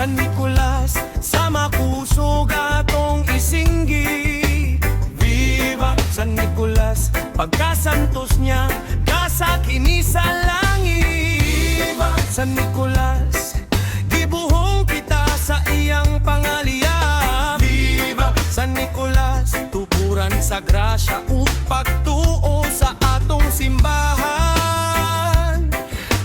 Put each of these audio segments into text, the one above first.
San Nicolas, sa makusog atong isinggi. Viva San Nicolas, pagkasantos niya, kasa kini sa langit. Viva San Nicolas, gibuhong kita sa iyang pangalia. Viva San Nicolas, tupuran sa grasya ug pagtuo sa atong simbahan.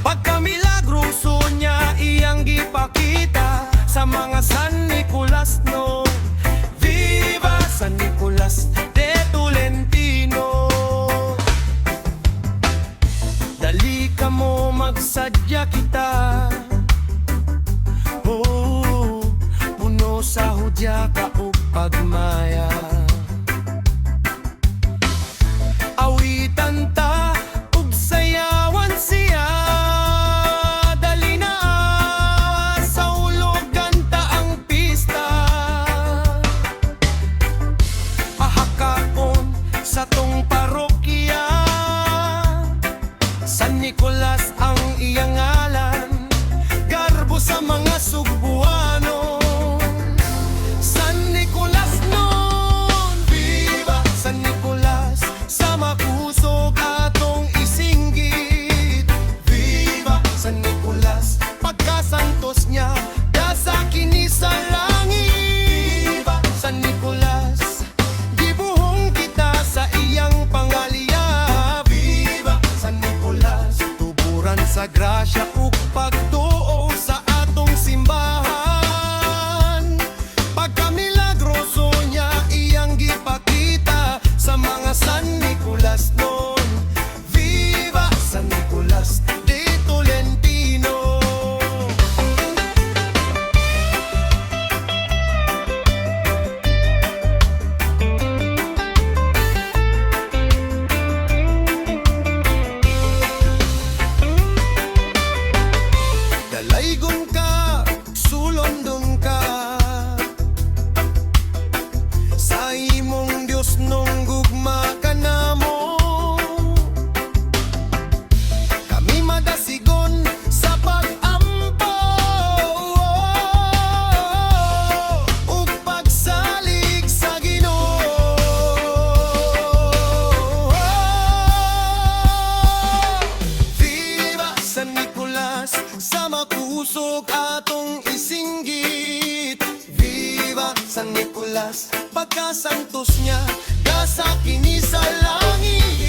Pagkamilagroso niya iyang gipakita sa mga San Nicolas no. Viva San Nicolas de Tolentino. Dali ka mo magsadya kita, oh, puno sa hudya ka ug pagmaya. Awitan ta ug sayawan siya, dali na sa ulogan ta ang pista. Ahakaon sa tong parokya, San Nicolas ang iyang ngalan, garbo sa mga Sugbuano. San Nicolas nun, viva San Nicolas, sa makusog atong isinggit. Viva San Nicolas, pagkasantos niya, dasa kini sa langit. Viva San Nicolas, gibuhong kita sa iyang pangalia. Viva San Nicolas, tuburan sa grasya ug pagtuo sa atong simbahan. Pagkamilagroso niya iyang gipakita sa mga San Nicolas noon. Viva San Nicolas de Tolentino. Dalaygon ka, sulondon ka, sa imong Dios nung gugma ka namo. Kami madasigon sa pag-ampaw ug pagsalig sa Ginoo. Viva San Nicolas, sa makusog atong isinggit. Viva San Nicolas, pagkasantos niya, dasa kini sa langit.